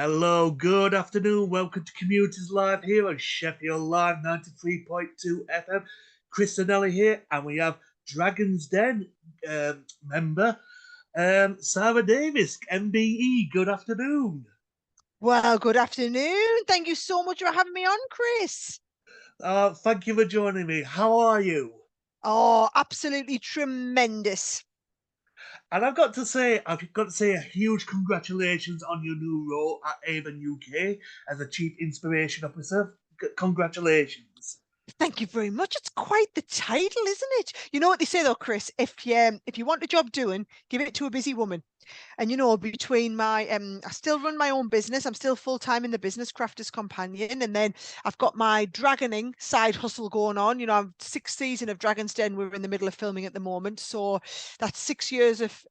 Hello, good afternoon. Welcome to Communities Live here on Sheffield Live 93.2 FM. Chris Zanelli here, and we have Dragon's Den member Sara Davies, MBE. Good afternoon. Well, good afternoon. Thank you so much for having me on, Chris. Thank you for joining me. How are you? Oh, absolutely tremendous. And I've got to say a huge congratulations on your new role at Avon UK as a Chief Inspiration Officer. Congratulations. Thank you very much. It's quite the title, isn't it? You know what they say though, Chris? If you want a job doing, give it to a busy woman. And between my I still run my own business. I'm still full-time in the business, Crafters Companion, and then I've got my dragoning side hustle going on. I'm sixth season of Dragon's Den. We're in the middle of filming at the moment, so that's 6 years of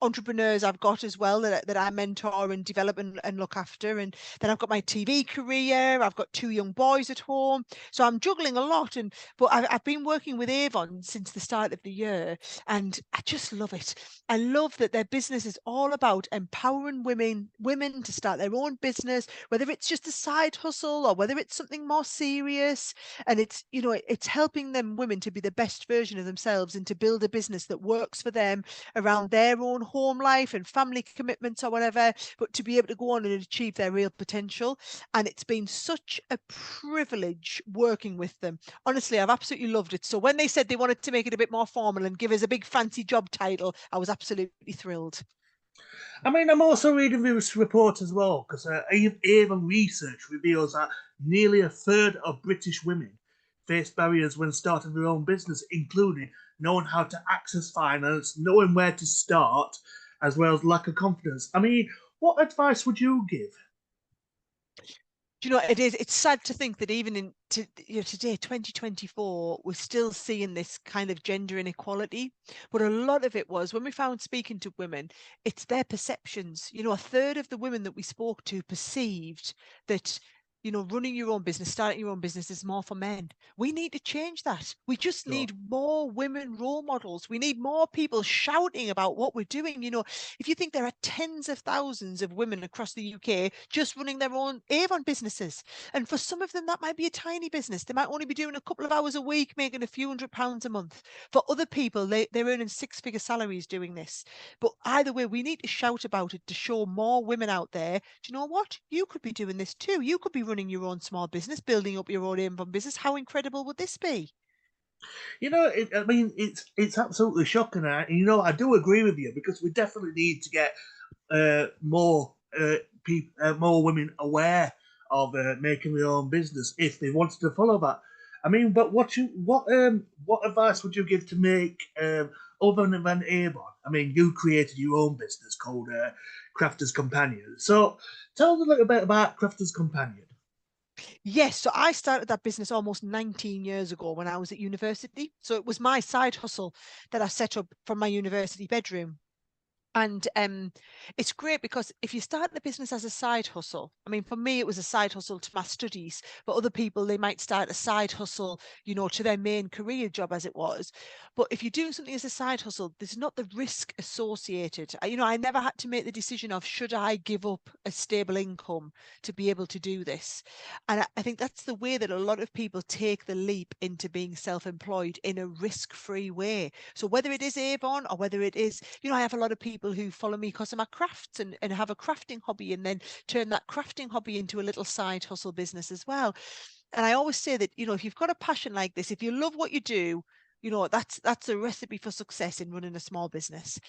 entrepreneurs I've got as well that I mentor and develop and look after. And then I've got my TV career. I've got two young boys at home, so I'm juggling a lot. But I've been working with Avon since the start of the year, and I just love it. I love that their business is all about empowering women to start their own business, whether it's just a side hustle or whether it's something more serious. And it's helping them women to be the best version of themselves and to build a business that works for them around their own home life and family commitments or whatever, but to be able to go on and achieve their real potential. And it's been such a privilege working with them. Honestly, I've absolutely loved it. So when they said they wanted to make it a bit more formal and give us a big fancy job title, I was absolutely thrilled. I mean, I'm also reading this report as well because Avon research reveals that nearly a third of British women face barriers when starting their own business, including knowing how to access finance, knowing where to start, as well as lack of confidence. I mean, what advice would you give? Do you know, it's sad to think that even today, 2024, we're still seeing this kind of gender inequality. But a lot of it was when we found speaking to women, it's their perceptions. A third of the women that we spoke to perceived that running your own business, starting your own business is more for men. We need to change that. We just Sure. need more women role models. We need more people shouting about what we're doing. If you think there are tens of thousands of women across the UK just running their own Avon businesses, and for some of them, that might be a tiny business. They might only be doing a couple of hours a week, making a few £100s a month. For other people, they're earning six-figure salaries doing this. But either way, we need to shout about it to show more women out there. Do you know what? You could be doing this too. You could be running your own small business, building up your own Avon business. How incredible would this be? I mean, it's absolutely shocking. I do agree with you because we definitely need to get more people, more women aware of making their own business if they wanted to follow that. I mean, but what advice would you give to make other than Avon? I mean, you created your own business called Crafters Companion. So tell us a little bit about Crafters Companion. Yes, so I started that business almost 19 years ago when I was at university. So it was my side hustle that I set up from my university bedroom. And it's great because if you start the business as a side hustle, I mean, for me, it was a side hustle to my studies. For other people, they might start a side hustle, to their main career job as it was. But if you're doing something as a side hustle, there's not the risk associated. I never had to make the decision of should I give up a stable income to be able to do this. And I think that's the way that a lot of people take the leap into being self-employed in a risk-free way. So whether it is Avon or whether it is, I have a lot of people who follow me because of my crafts and have a crafting hobby and then turn that crafting hobby into a little side hustle business as well. And I always say that, if you've got a passion like this, if you love what you do, that's a recipe for success in running a small business.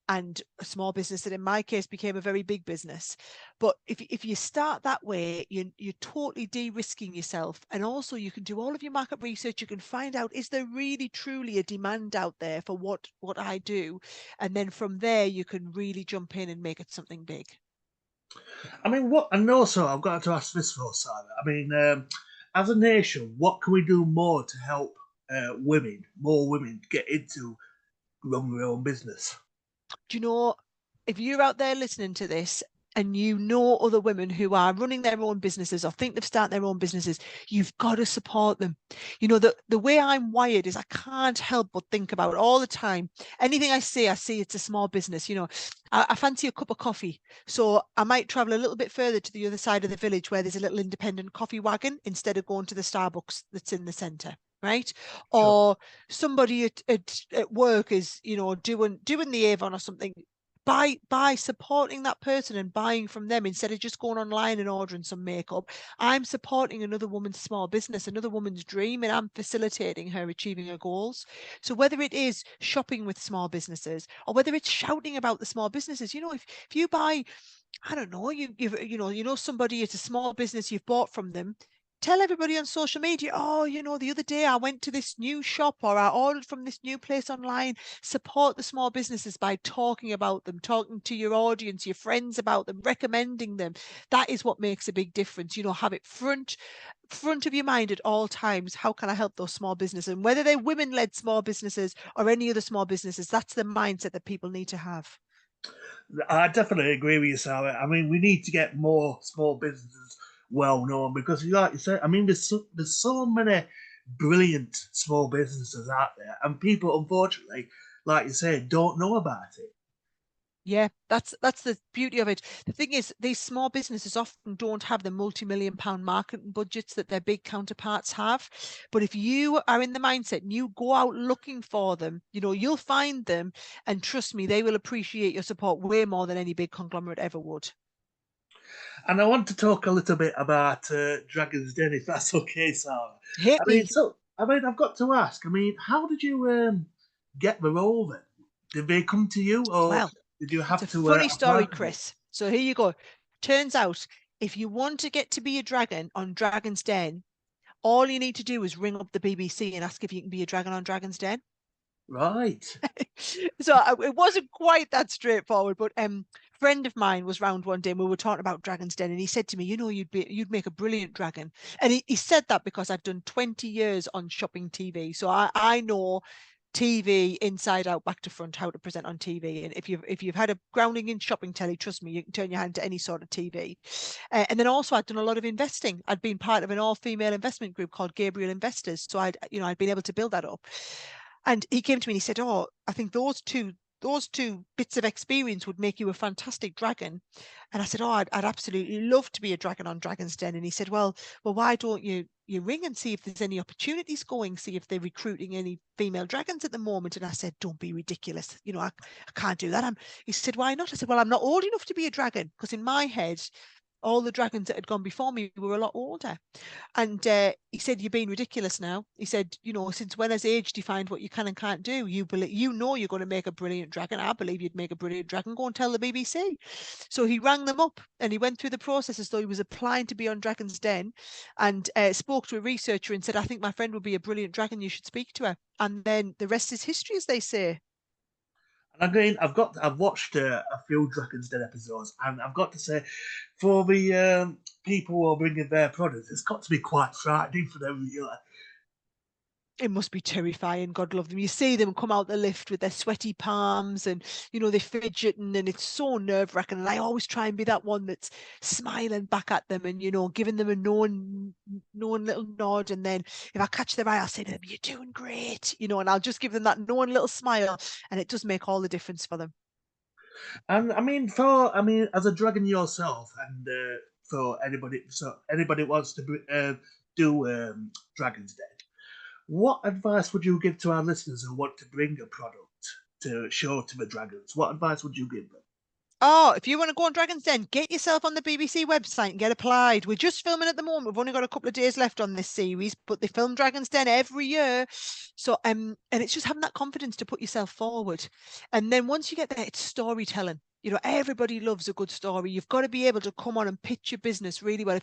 And a small business that in my case became a very big business. But if you start that way, you're totally de-risking yourself. And also you can do all of your market research. You can find out, is there really truly a demand out there for what I do? And then from there, you can really jump in and make it something big. I mean, what? And also, I've got to ask this for Sarah. I mean, as a nation, what can we do more to help more women, get into running their own business? Do you know, if you're out there listening to this and you know other women who are running their own businesses or think they've started their own businesses, you've got to support them. You know, the way I'm wired is I can't help but think about it all the time. Anything I see it's a small business. You know, I fancy a cup of coffee. So I might travel a little bit further to the other side of the village where there's a little independent coffee wagon instead of going to the Starbucks that's in the centre. Right. Sure. Or somebody at work is, you know, doing the Avon or something. By supporting that person and buying from them instead of just going online and ordering some makeup, I'm supporting another woman's small business, another woman's dream, and I'm facilitating her achieving her goals. So whether it is shopping with small businesses or whether it's shouting about the small businesses, you know, if you buy, I don't know, you know somebody, it's a small business, you've bought from them. Tell everybody on social media, oh, you know, the other day I went to this new shop or I ordered from this new place online. Support the small businesses by talking about them, talking to your audience, your friends about them, recommending them. That is what makes a big difference. You know, have it front of your mind at all times. How can I help those small businesses? And whether they're women-led small businesses or any other small businesses, that's the mindset that people need to have. I definitely agree with you, Sara. I mean, we need to get more small businesses well known because, like you said, I mean, there's so many brilliant small businesses out there, and people, unfortunately, like you said, don't know about it. Yeah, that's the beauty of it. The thing is, these small businesses often don't have the multi-million-pound marketing budgets that their big counterparts have. But if you are in the mindset and you go out looking for them, you know, you'll find them, and trust me, they will appreciate your support way more than any big conglomerate ever would. And I want to talk a little bit about Dragon's Den, if that's okay, Sarah. Hit me. I mean, I've got to ask. I mean, how did you get the role then? Did they come to you, or Well, did you it's have a to funny apply story, for it? Chris. So here you go. Turns out, if you want to get to be a dragon on Dragon's Den, all you need to do is ring up the BBC and ask if you can be a dragon on Dragon's Den. Right. So it wasn't quite that straightforward, but friend of mine was round one day and we were talking about Dragon's Den, and he said to me, you know, you'd make a brilliant dragon. And he said that because I've done 20 years on shopping TV. So I know TV inside out, back to front, how to present on TV. And if you've had a grounding in shopping telly, trust me, you can turn your hand to any sort of TV. And then also I'd done a lot of investing. I'd been part of an all-female investment group called Gabriel Investors. So I'd been able to build that up. And he came to me and he said, oh, I think those two bits of experience would make you a fantastic dragon. And I said, oh, I'd absolutely love to be a dragon on Dragon's Den. And he said, well, why don't you ring and see if there's any opportunities going, see if they're recruiting any female dragons at the moment. And I said, don't be ridiculous. You know, I can't do that. He said, why not? I said, well, I'm not old enough to be a dragon, because in my head, all the dragons that had gone before me were a lot older. And he said, you're being ridiculous now. He said, you know, since when has age defined what you can and can't do? You know you're going to make a brilliant dragon. I believe you'd make a brilliant dragon. Go and tell the BBC. So he rang them up and he went through the process as though he was applying to be on Dragon's Den, and spoke to a researcher and said, I think my friend would be a brilliant dragon. You should speak to her. And then the rest is history, as they say. And again, I've watched a few Dragon's Den episodes, and I've got to say, for the people who are bringing their products, it's got to be quite frightening for them. You know? It must be terrifying. God love them. You see them come out the lift with their sweaty palms and, you know, they're fidgeting, and it's so nerve wracking. And I always try and be that one that's smiling back at them and, you know, giving them a knowing little nod. And then if I catch their eye, I'll say to them, you're doing great, you know, and I'll just give them that knowing little smile. And it does make all the difference for them. And I mean, as a dragon yourself, and for anybody wants to do Dragon's Den, what advice would you give to our listeners who want to bring a product to show to the dragons? What advice would you give them? Oh, if you want to go on Dragon's Den, get yourself on the BBC website and get applied. We're just filming at the moment. We've only got a couple of days left on this series, but they film Dragon's Den every year. So and it's just having that confidence to put yourself forward. And then once you get there, it's storytelling. You know, everybody loves a good story. You've got to be able to come on and pitch your business really well.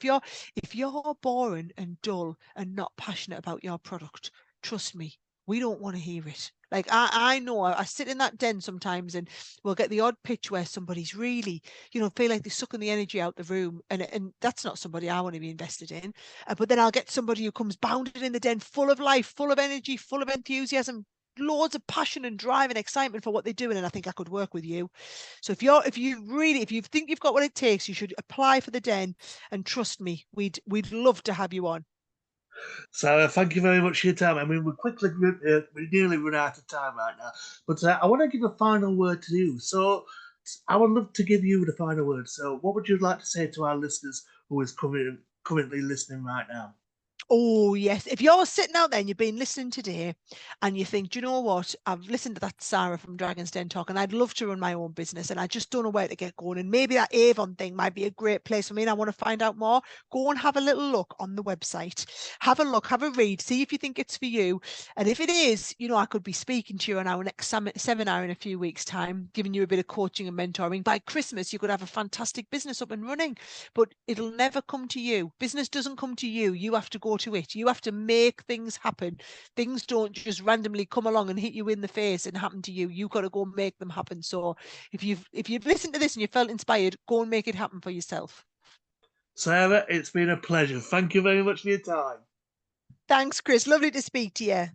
If you're boring and dull and not passionate about your product, trust me, we don't want to hear it. Like I know I sit in that den sometimes and we'll get the odd pitch where somebody's really, you know, feel like they're sucking the energy out the room, and that's not somebody I want to be invested in. But then I'll get somebody who comes bounding in the den, full of life, full of energy, full of enthusiasm. loads of passion and drive and excitement for what they're doing, and I think I could work with you. So if you think you've got what it takes, you should apply for the Den, and trust me, we'd love to have you on. Sarah, thank you very much for your time. I mean, we nearly run out of time right now, but I want to give a final word to you. So I would love to give you the final word. So what would you like to say to our listeners who is currently listening right now? Oh, yes. If you're sitting out there and you've been listening today and you think, do you know what? I've listened to that Sara from Dragon's Den talk and I'd love to run my own business and I just don't know where to get going. And maybe that Avon thing might be a great place for me and I want to find out more. Go and have a little look on the website. Have a look, have a read, see if you think it's for you. And if it is, I could be speaking to you on our next seminar in a few weeks' time, giving you a bit of coaching and mentoring. By Christmas, you could have a fantastic business up and running, but it'll never come to you. Business doesn't come to you. You have to go to it. You have to make things happen. Things don't just randomly come along and hit you in the face and happen to you. You got to go make them happen. So if you've listened to this and you felt inspired, go and make it happen for yourself. Sarah, it's been a pleasure. Thank you very much for your time. Thanks, Chris. Lovely to speak to you.